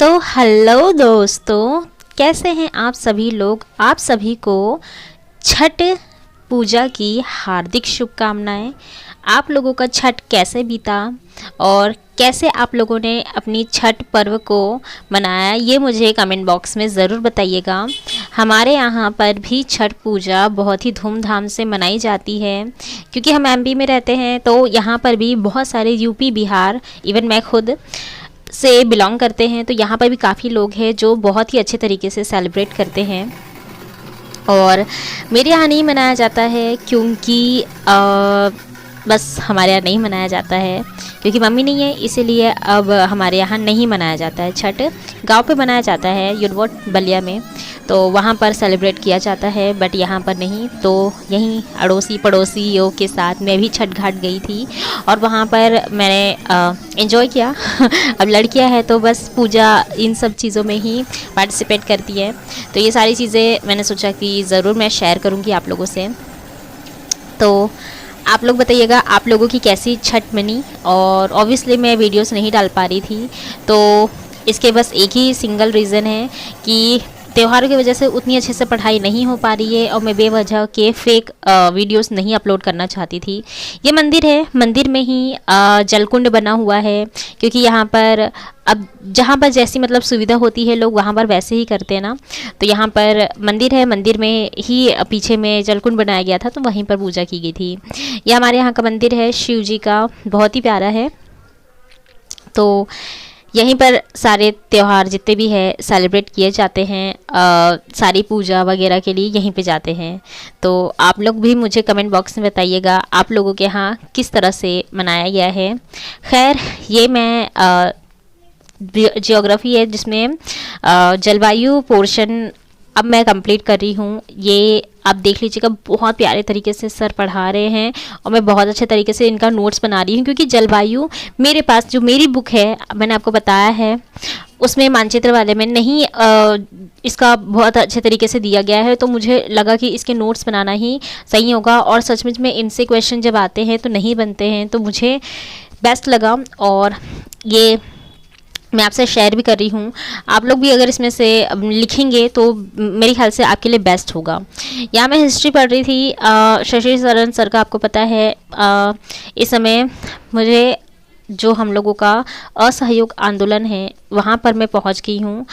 तो हेलो दोस्तों, कैसे हैं आप सभी लोग। आप सभी को छठ पूजा की हार्दिक शुभकामनाएं। आप लोगों का छठ कैसे बीता और कैसे आप लोगों ने अपनी छठ पर्व को मनाया, ये मुझे कमेंट बॉक्स में ज़रूर बताइएगा। हमारे यहाँ पर भी छठ पूजा बहुत ही धूमधाम से मनाई जाती है, क्योंकि हम एमपी में रहते हैं। तो यहाँ पर भी बहुत सारे यूपी, बिहार, इवन मैं खुद से बिलोंग करते हैं। तो यहाँ पर भी काफ़ी लोग हैं जो बहुत ही अच्छे तरीके से सेलिब्रेट करते हैं। और मेरे यहाँ नहीं मनाया जाता है, क्योंकि बस हमारे यहाँ नहीं मनाया जाता है, क्योंकि मम्मी नहीं है, इसीलिए अब हमारे यहाँ नहीं मनाया जाता है। छठ गांव पे मनाया जाता है, युडवोट बलिया में, तो वहाँ पर सेलिब्रेट किया जाता है, बट यहाँ पर नहीं। तो यहीं अड़ोसी पड़ोसियों के साथ मैं भी छठ घाट गई थी और वहाँ पर मैंने एंजॉय किया। अब लड़कियाँ हैं तो बस पूजा इन सब चीज़ों में ही पार्टिसिपेट करती है। तो ये सारी चीज़ें मैंने सोचा कि ज़रूर मैं शेयर करूँगी आप लोगों से। तो आप लोग बताइएगा आप लोगों की कैसी छठ मनी। और ऑब्वियसली मैं वीडियोस नहीं डाल पा रही थी, तो इसके बस एक ही सिंगल रीज़न है कि त्योहारों की वजह से उतनी अच्छे से पढ़ाई नहीं हो पा रही है और मैं बेवजह के फेक वीडियोस नहीं अपलोड करना चाहती थी। ये मंदिर है, मंदिर में ही जलकुंड बना हुआ है, क्योंकि यहाँ पर अब जहाँ पर जैसी मतलब सुविधा होती है लोग वहाँ पर वैसे ही करते हैं ना। तो यहाँ पर मंदिर है, मंदिर में ही पीछे में जलकुंड बनाया गया था, तो वहीं पर पूजा की गई थी। यह हमारे यहाँ का मंदिर है, शिव जी का, बहुत ही प्यारा है। तो यहीं पर सारे त्यौहार जितने भी है सेलिब्रेट किए जाते हैं। सारी पूजा वगैरह के लिए यहीं पे जाते हैं। तो आप लोग भी मुझे कमेंट बॉक्स में बताइएगा आप लोगों के यहाँ किस तरह से मनाया गया है। खैर, ये मैं जियोग्राफी है जिसमें जलवायु पोर्शन अब मैं कंप्लीट कर रही हूँ। ये आप देख लीजिएगा, बहुत प्यारे तरीके से सर पढ़ा रहे हैं और मैं बहुत अच्छे तरीके से इनका नोट्स बना रही हूँ, क्योंकि जलवायु मेरे पास जो मेरी बुक है मैंने आपको बताया है उसमें मानचित्र वाले में नहीं इसका बहुत अच्छे तरीके से दिया गया है। तो मुझे लगा कि इसके नोट्स बनाना ही सही होगा, और सचमुच में इनसे क्वेश्चन जब आते हैं तो नहीं बनते हैं, तो मुझे बेस्ट लगा और ये मैं आपसे शेयर भी कर रही हूँ। आप लोग भी अगर इसमें से लिखेंगे तो मेरे ख्याल से आपके लिए बेस्ट होगा। यहाँ मैं हिस्ट्री पढ़ रही थी, शशि शरण सर का आपको पता है। इस समय मुझे जो हम लोगों का असहयोग आंदोलन है वहाँ पर मैं पहुँच गई हूँ।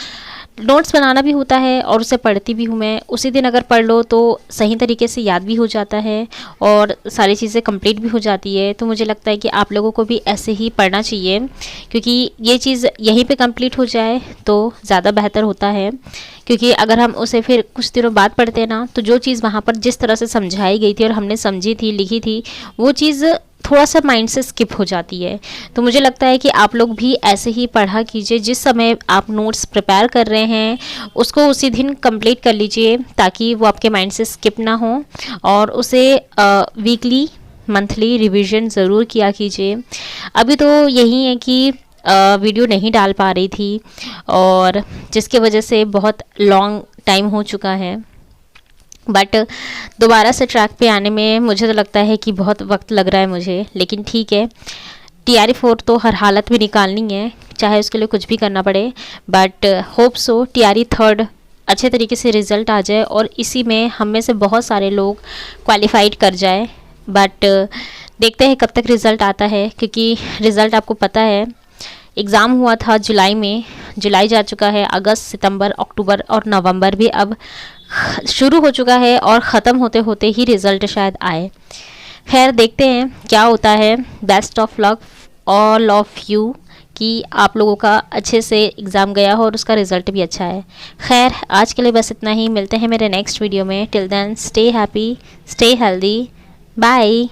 नोट्स बनाना भी होता है और उसे पढ़ती भी हूँ मैं। उसी दिन अगर पढ़ लो तो सही तरीके से याद भी हो जाता है और सारी चीज़ें कंप्लीट भी हो जाती है। तो मुझे लगता है कि आप लोगों को भी ऐसे ही पढ़ना चाहिए, क्योंकि ये चीज़ यहीं पे कंप्लीट हो जाए तो ज़्यादा बेहतर होता है। क्योंकि अगर हम उसे फिर कुछ दिनों बाद पढ़ते हैं ना, तो जो चीज़ वहाँ पर जिस तरह से समझाई गई थी और हमने समझी थी, लिखी थी, वो चीज़ थोड़ा सा माइंड से स्किप हो जाती है। तो मुझे लगता है कि आप लोग भी ऐसे ही पढ़ा कीजिए। जिस समय आप नोट्स प्रिपेयर कर रहे हैं उसको उसी दिन कंप्लीट कर लीजिए, ताकि वो आपके माइंड से स्किप ना हो, और उसे वीकली मंथली रिवीजन ज़रूर किया कीजिए। अभी तो यही है कि वीडियो नहीं डाल पा रही थी, और जिसकी वजह से बहुत लॉन्ग टाइम हो चुका है, बट दोबारा से ट्रैक पे आने में मुझे तो लगता है कि बहुत वक्त लग रहा है मुझे। लेकिन ठीक है, TRE 4 तो हर हालत में निकालनी है, चाहे उसके लिए कुछ भी करना पड़े। बट होप सो TRE 3 अच्छे तरीके से रिज़ल्ट आ जाए और इसी में हम में से बहुत सारे लोग क्वालिफाइड कर जाए। बट देखते हैं कब तक रिज़ल्ट आता है, क्योंकि रिज़ल्ट आपको पता है एग्ज़ाम हुआ था जुलाई में, जुलाई जा चुका है, अगस्त, सितंबर, अक्टूबर और नवंबर भी अब शुरू हो चुका है और ख़त्म होते होते ही रिज़ल्ट शायद आए। खैर, देखते हैं क्या होता है। Best of luck all of you, कि आप लोगों का अच्छे से एग्ज़ाम गया हो और उसका रिज़ल्ट भी अच्छा है। खैर, आज के लिए बस इतना ही। मिलते हैं मेरे नेक्स्ट वीडियो में। Till then stay happy, stay healthy, bye.